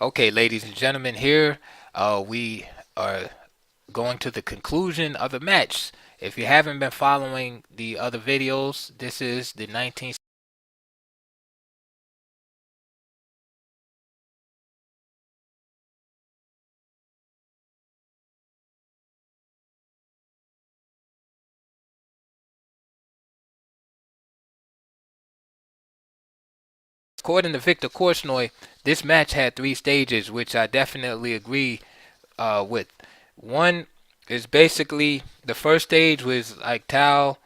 Okay, ladies and gentlemen, here we are going to the conclusion of the match. If you haven't been following the other videos, this is the 19th. According to Victor Korchnoi, this match had three stages, which I definitely agree with. One is basically the first stage was like Tal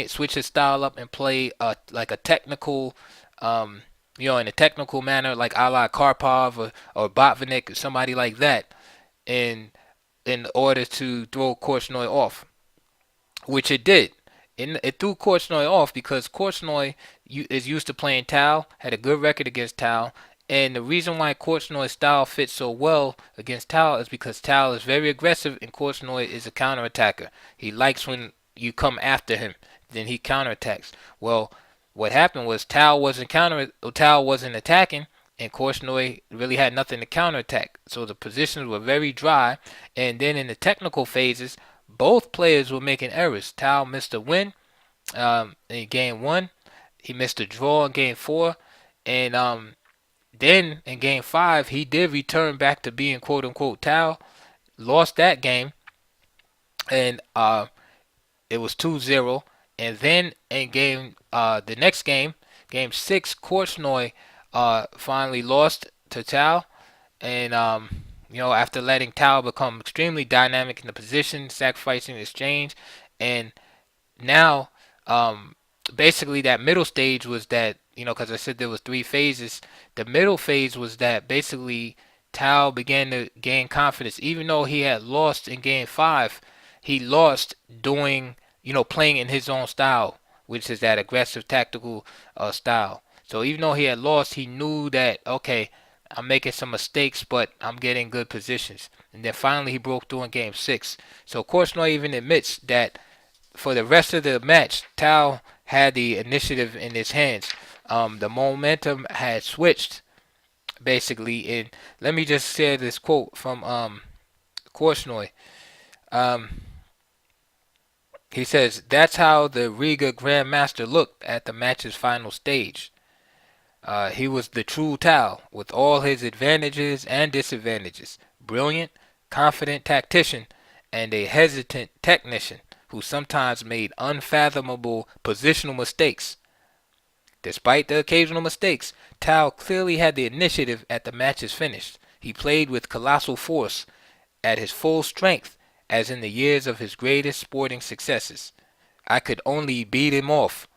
switch his style up and play like a technical, um, in a technical manner, like a la Karpov or Botvinnik or somebody like that, in order to throw Korchnoi off, which it did. It threw Korchnoi off because Korchnoi is used to playing Tal, had a good record against Tal, and the reason why Korchnoi's style fits so well against Tal is because Tal is very aggressive and Korchnoi is a counterattacker. He likes when you come after him, then he counterattacks. Well, what happened was Tal wasn't attacking, and Korchnoi really had nothing to counterattack. So the positions were very dry, and then in the technical phases, both players were making errors. Tal missed a win in game one. He missed a draw in game four, and then in game five, he did return back to being quote unquote Tal. Lost that game, and it was 2-0. And then in the next game, game six, Korchnoi finally lost to Tal, and after letting Tal become extremely dynamic in the position, sacrificing the exchange, and now basically that middle stage was that, because I said there was three phases. The middle phase was that basically Tal began to gain confidence, even though he had lost in game five. He lost doing, playing in his own style, which is that aggressive tactical style. So even though he had lost, he knew that, okay, I'm making some mistakes, but I'm getting good positions. And then finally he broke through in game six. So Korchnoi even admits that for the rest of the match, Tal had the initiative in his hands. The momentum had switched basically. And let me just share this quote from Korchnoi. Um, he says, "That's how the Riga Grandmaster looked at the match's final stage. He was the true Tal, with all his advantages and disadvantages. Brilliant, confident tactician, and a hesitant technician who sometimes made unfathomable positional mistakes. Despite the occasional mistakes, Tal clearly had the initiative at the match's finish. He played with colossal force, at his full strength, as in the years of his greatest sporting successes. I could only beat him off.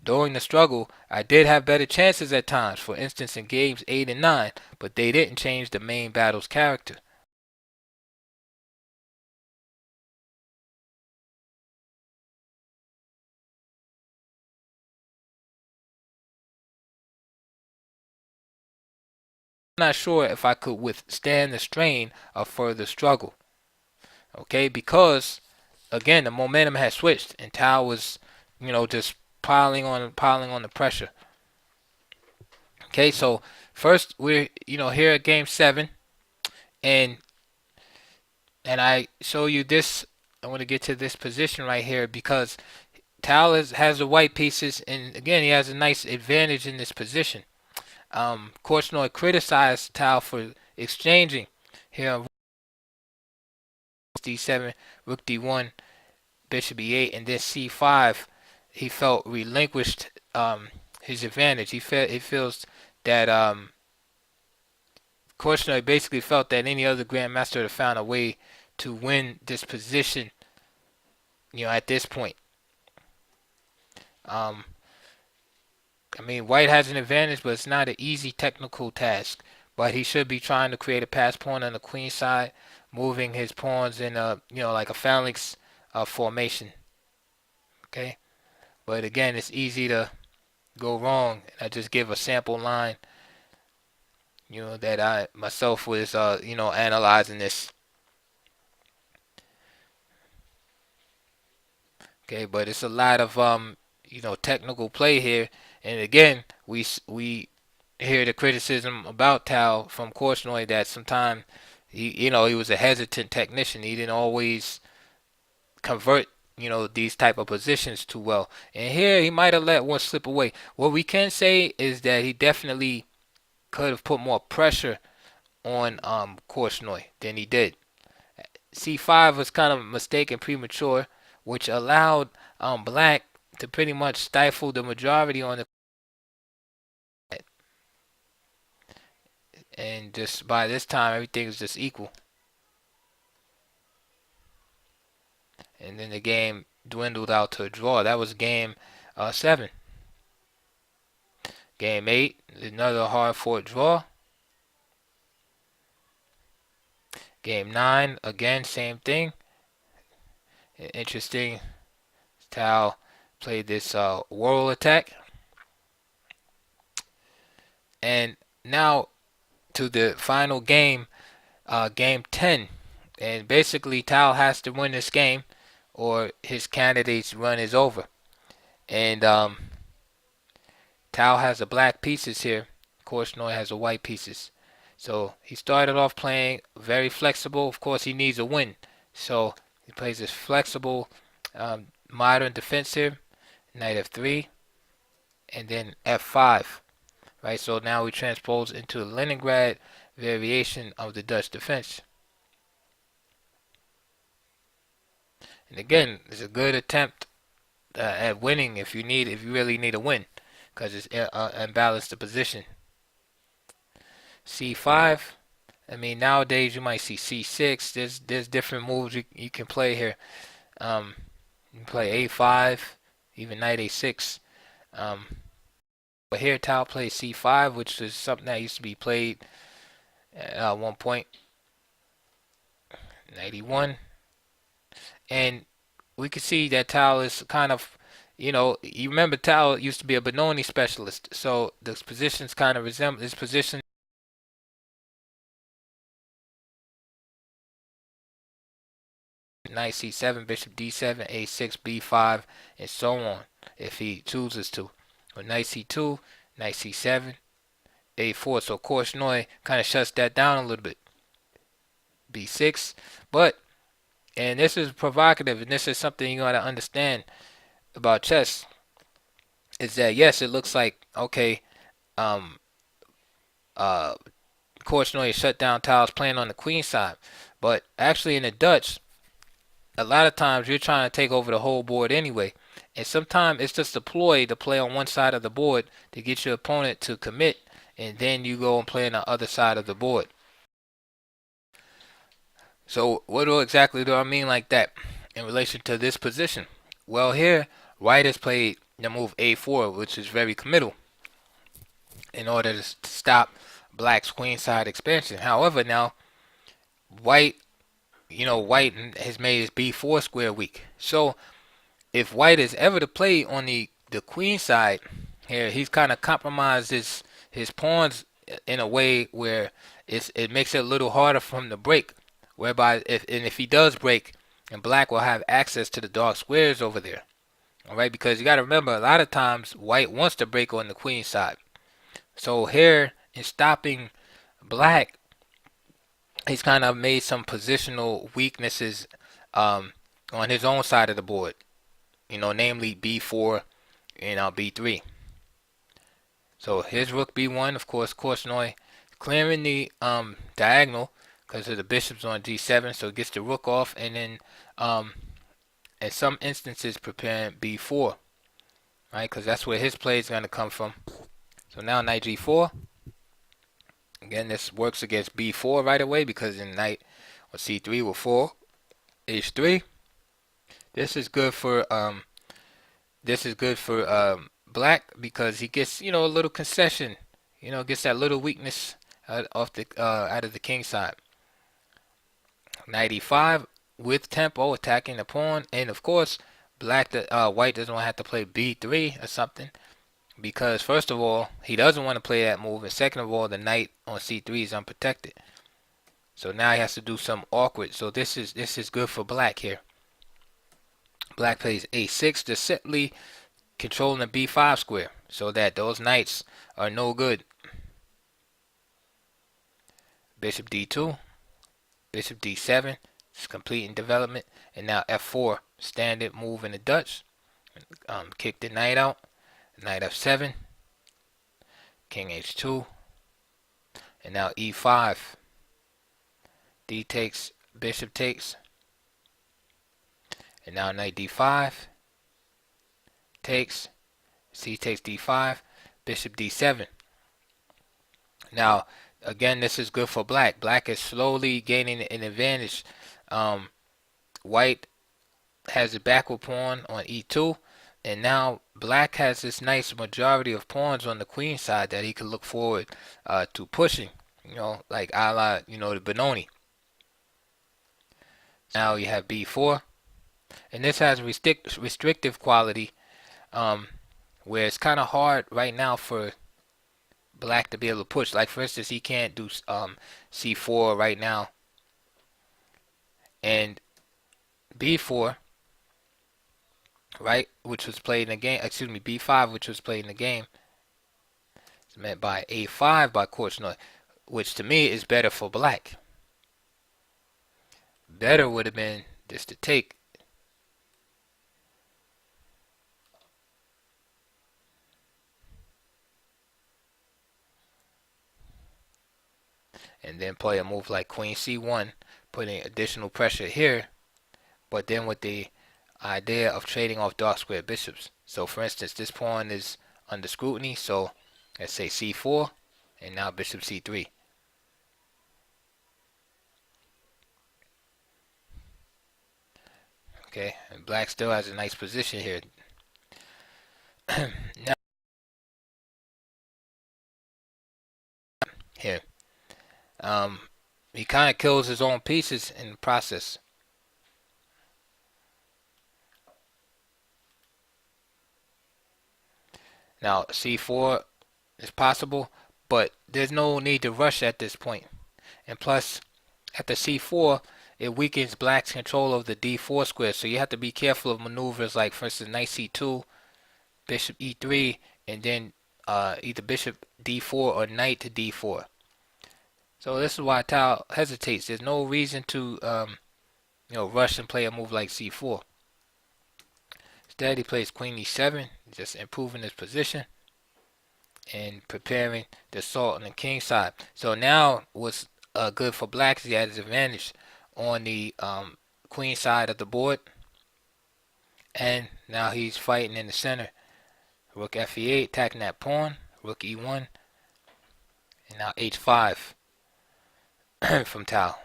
During the struggle, I did have better chances at times, for instance in games 8 and 9, but they didn't change the main battle's character." I'm not sure if I could withstand the strain of further struggle. Okay, because again the momentum had switched and Tal was, just piling on the pressure. Okay, so first we're here at game seven, and I show you this. I want to get to this position right here because has the white pieces, and again he has a nice advantage in this position. Korchnoi criticized Tal for exchanging here on d7, rook d1, bishop e8, and then c5. He felt relinquished his advantage. He feels that Korchnoi basically felt that any other grandmaster would have found a way to win this position. At this point, um, I mean, White has an advantage, but it's not an easy technical task. But he should be trying to create a pass pawn on the queen side, moving his pawns in like a phalanx formation. Okay, but again, it's easy to go wrong. I just give a sample line. that I myself was analyzing this. Okay, but it's a lot of technical play here, and again we hear the criticism about Tal from Korchnoi that sometimes he was a hesitant technician. He didn't always convert these type of positions too well, and here he might have let one slip away. What we can say is that he definitely could have put more pressure on Korchnoi than he did. C5 was kind of mistaken premature, which allowed Black to pretty much stifle the majority on the, and just by this time everything is just equal. And then the game dwindled out to a draw. That was game 7. Game 8, another hard fought draw. Game 9, again same thing. Interesting. Tal played this whirl attack. And now to the final game, game 10. And basically Tal has to win this game or his candidate's run is over. And Tal has the black pieces here. Korchnoi has the white pieces. So he started off playing very flexible. Of course, he needs a win. So he plays this flexible, modern defense here. Knight f3, and then f5. Right. So now we transpose into the Leningrad variation of the Dutch defense. And again, it's a good attempt at winning if you really need a win, because it's unbalanced the position. C5. I mean, nowadays you might see C6. There's different moves you can play here. You can play A5, even knight A6. But here Tal plays C5, which is something that used to be played at one point. Knight E1. And we can see that Tal is kind of, you remember Tal used to be a Benoni specialist. So the positions kind of resemble this position. Knight C7, bishop D7, A6, B5, and so on, if he chooses to. Or knight C2, knight C7, A4. So Korchnoi kind of shuts that down a little bit. B6. But, and this is provocative, and this is something you got to understand about chess, is that yes, it looks like, okay, Korchnoi shut down Tal's playing on the queen side. But actually in the Dutch, a lot of times you're trying to take over the whole board anyway. And sometimes it's just a ploy to play on one side of the board to get your opponent to commit, and then you go and play on the other side of the board. So what exactly do I mean like that in relation to this position? Well, here white has played the move A4, which is very committal in order to stop black's queenside expansion. However, now white white has made his B4 square weak. So if white is ever to play on the queen side here, he's kind of compromised his pawns in a way where it makes it a little harder for him to break. Whereby if he does break, and black will have access to the dark squares over there. All right, because you got to remember a lot of times white wants to break on the queen side. So here in stopping black, he's kind of made some positional weaknesses on his own side of the board. Namely B4 and B3. So here's rook B1. Of course, Korchnoi clearing the diagonal because of the bishops on G7, so it gets the rook off, and then in some instances preparing B4, right? Because that's where his play is going to come from. So now knight G4. Again, this works against B4 right away because in knight on C3 will fall. H3. This is good for black because he gets a little concession, gets that little weakness out of the king side. Knight E5 with tempo attacking the pawn, and of course white doesn't want to have to play B3 or something. because first of all, he doesn't want to play that move, and second of all, the knight on c3 is unprotected. So now he has to do something awkward. So this is good for black here. Black plays a6, just simply controlling the b5 square, so that those knights are no good. Bishop d2, bishop d7, it's completing development, and now f4, standard move in the Dutch. Kick the knight out, knight f7, king h2, and now e5, d takes, bishop takes, and now knight d5, takes, c takes d5, bishop d7. Now, again, this is good for black. Black is slowly gaining an advantage. White has a backward pawn on e2, and now black has this nice majority of pawns on the queen side that he can look forward to pushing, like a la, the Benoni. Now you have b4, and this has restrictive quality, where it's kind of hard right now for black to be able to push. Like for instance, he can't do c4 right now, and b4, right, which was played in the game. Excuse me, b5, which was played in the game. It's meant by a5 by Korchnoi, which to me is better for black. Better would have been just to take. And then play a move like queen c1, putting additional pressure here, but then with the idea of trading off dark square bishops. So for instance, this pawn is under scrutiny, so let's say c4, and now bishop c3. Okay, and black still has a nice position here. Now, here, he kind of kills his own pieces in the process. Now, c4 is possible, but there's no need to rush at this point. And plus, at the c4, it weakens black's control of the d4 square, so you have to be careful of maneuvers like, for instance, knight c2, bishop e3, and then either bishop d4 or knight to d4. So this is why Tal hesitates. There's no reason to rush and play a move like c4. Instead, he plays queen e7, just improving his position and preparing the assault on the king side. So now what's good for black is he has his advantage on the queen side of the board, and now he's fighting in the center. Rook fe8, attacking that pawn. Rook e1, and now h5 from Tal.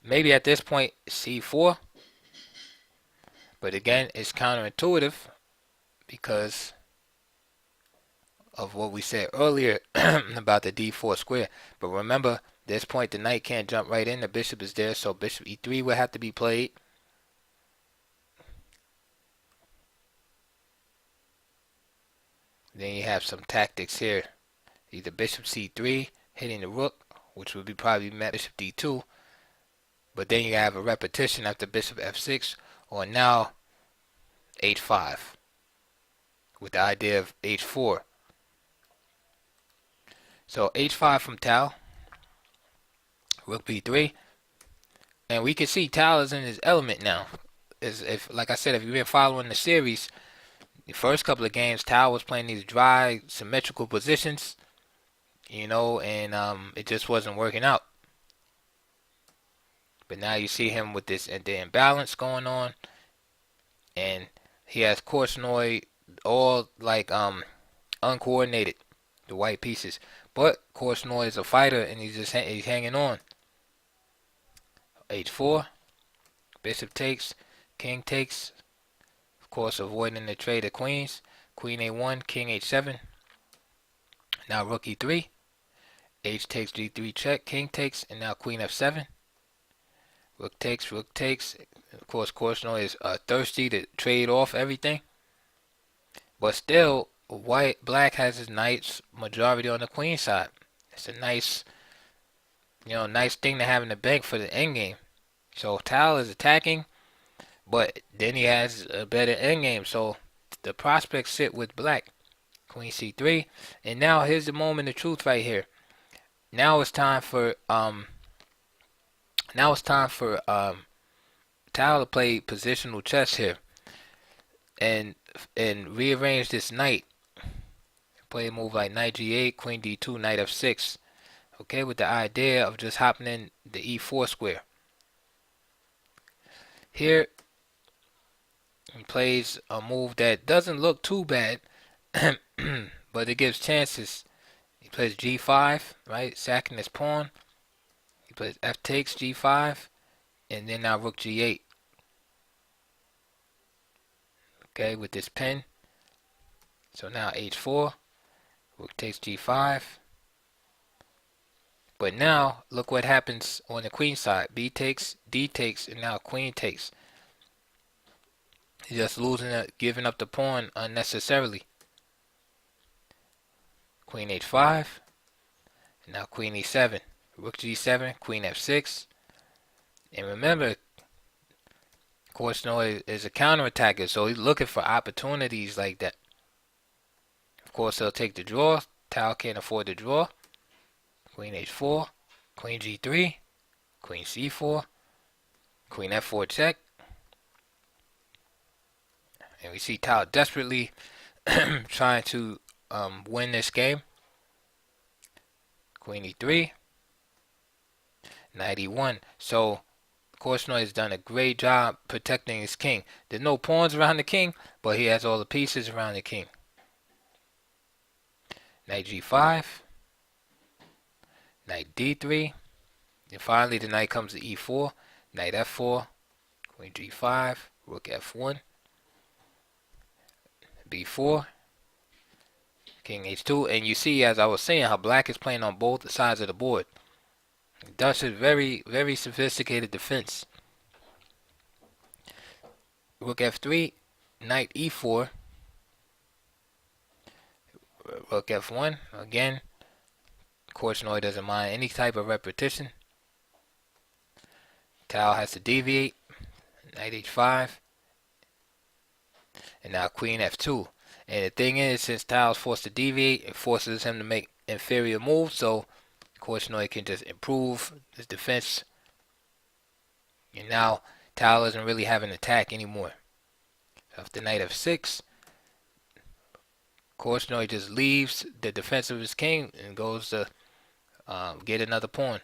Maybe at this point c4, but again it's counterintuitive because of what we said earlier about the d4 square. But remember, this point the knight can't jump right in, the bishop is there, so bishop e3 will have to be played. Then you have some tactics here, either bishop c3 hitting the rook, which would be probably met bishop d2, but then you have a repetition after bishop f6, or now h5 with the idea of h4. So h5 from Tal, rook b3, and we can see Tal is in his element now. If, like I said, if you've been following the series, the first couple of games, Tal was playing these dry, symmetrical positions, and it just wasn't working out. But now you see him with this the imbalance going on, and he has Korchnoi all like uncoordinated, the white pieces. But Korchnoi is a fighter, and he's hanging on. h4, bishop takes, king takes, of course avoiding the trade of queens. Queen a1, king h7. Now rook e3, h takes g3 check, king takes, and now queen f7. Rook takes, rook takes. Of course, Korchnoi is thirsty to trade off everything, but still, black has his knights majority on the queen side. It's a nice, nice thing to have in the bank for the endgame. So Tal is attacking, but then he has a better endgame. So the prospects sit with black. Queen c3, and now here's the moment of truth right here. Now it's time for Tal to play positional chess here and rearrange this knight. Play a move like knight g8, queen d2, knight f6. Okay, with the idea of just hopping in the e4 square. Here he plays a move that doesn't look too bad, but it gives chances. He plays g5, right, sacking his pawn. He plays f takes g5, and then now rook g8. Okay, with this pin. So now h4, rook takes g5. But now, look what happens on the queen side. B takes, D takes, and now queen takes. He's just losing it, giving up the pawn unnecessarily. Queen h5, and now queen e7. Rook g7, queen f6. And remember, Korchnoi is a counterattacker, so he's looking for opportunities like that. Of course, he'll take the draw. Tal can't afford the draw. Queen h4, queen g3, queen c4, queen f4 check. And we see Tal desperately trying to win this game. Queen e3, knight e1. So Korchnoi has done a great job protecting his king. There's no pawns around the king, but he has all the pieces around the king. Knight g5, knight d3, and finally the knight comes to e4, knight f4, queen g5, rook f1, b4, king h2, and you see, as I was saying, how black is playing on both sides of the board. That's a very, very sophisticated defense. Rook f3, knight e4, rook f1. Again, Korchnoi doesn't mind any type of repetition. Tal has to deviate. Knight h5. And now queen f2. And the thing is, since Tal's forced to deviate, it forces him to make inferior moves. So Korchnoi can just improve his defense. And now Tal doesn't really have an attack anymore. After knight f6, Korchnoi just leaves the defense of his king and goes to get another pawn.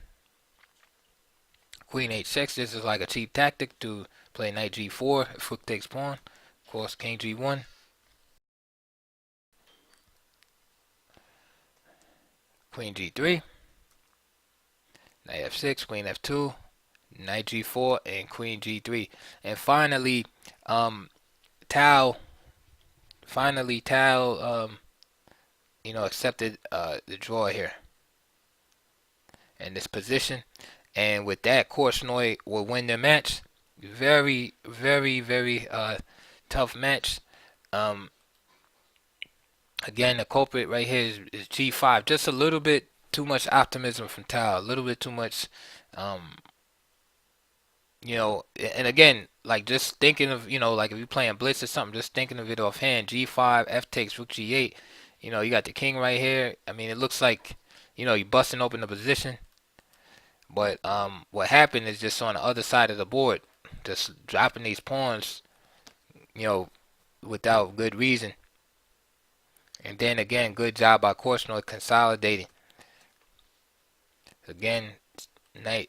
Queen h6, this is like a cheap tactic to play knight g4 if rook takes pawn. Of course, king g1. Queen g3. Knight f6, queen f2, knight g4, and queen g3. And finally, Tal accepted the draw here in this position, and with that, Korchnoi will win the match. Very, very, very tough match. Again, the culprit right here is g5. Just a little bit too much optimism from Tal. A little bit too much, and again, like just thinking of, like if you're playing blitz or something, just thinking of it offhand. G5, F takes, rook G8. You got the king right here. I mean, it looks like, you're busting open the position. But what happened is just on the other side of the board, just dropping these pawns, without good reason. And then again, good job by Korchnoi consolidating. Again, knight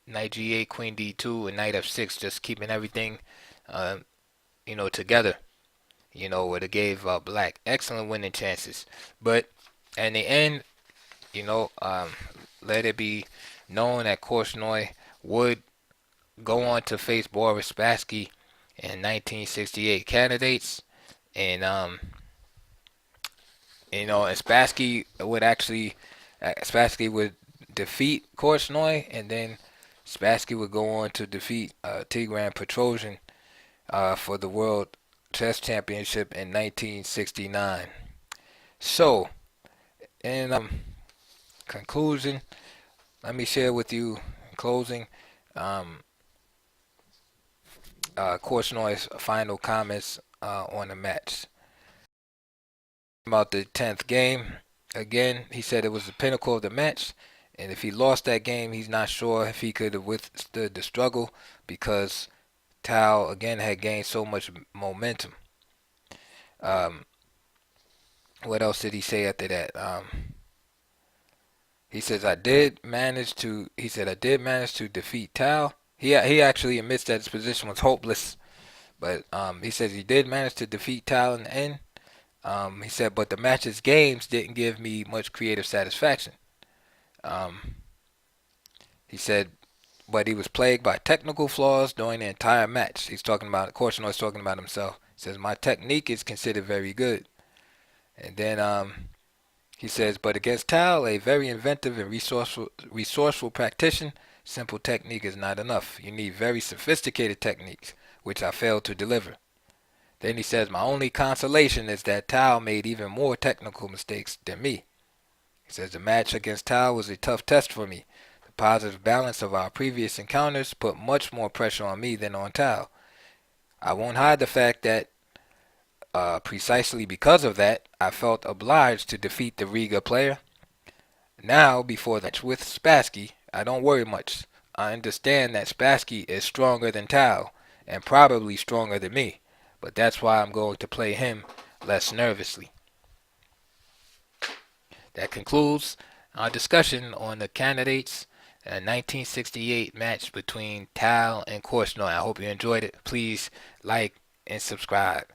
g8, queen d2, and knight f6, just keeping everything, together. What it gave black excellent winning chances. But in the end, let it be known that Korchnoi would go on to face Boris Spassky in 1968 candidates, and and Spassky would defeat Korchnoi, and then Spassky would go on to defeat Tigran Petrosian for the World Chess Championship in 1969. So, in conclusion, let me share with you in closing um, Korchnoi's final comments on the match. About the 10th game, again, he said it was the pinnacle of the match, and if he lost that game, he's not sure if he could have withstood the struggle because Tal again had gained so much momentum. Um, what else did he say after that? He says I did manage to. He said I did manage to defeat Tal. He actually admits that his position was hopeless, but he says he did manage to defeat Tal in the end. He said, but the match's games didn't give me much creative satisfaction. Um, he said, but he was plagued by technical flaws during the entire match. He's talking about, Korchnoi's talking about himself. He says, my technique is considered very good. And then he says, but against Tal, a very inventive and resourceful practitioner, simple technique is not enough. You need very sophisticated techniques, which I failed to deliver. Then he says, my only consolation is that Tal made even more technical mistakes than me. He says, the match against Tal was a tough test for me. The positive balance of our previous encounters put much more pressure on me than on Tal. I won't hide the fact that precisely because of that, I felt obliged to defeat the Riga player. Now, before the match with Spassky, I don't worry much. I understand that Spassky is stronger than Tal, and probably stronger than me. But that's why I'm going to play him less nervously. That concludes our discussion on the candidates' 1968 match between Tal and Korchnoi. I hope you enjoyed it. Please like and subscribe.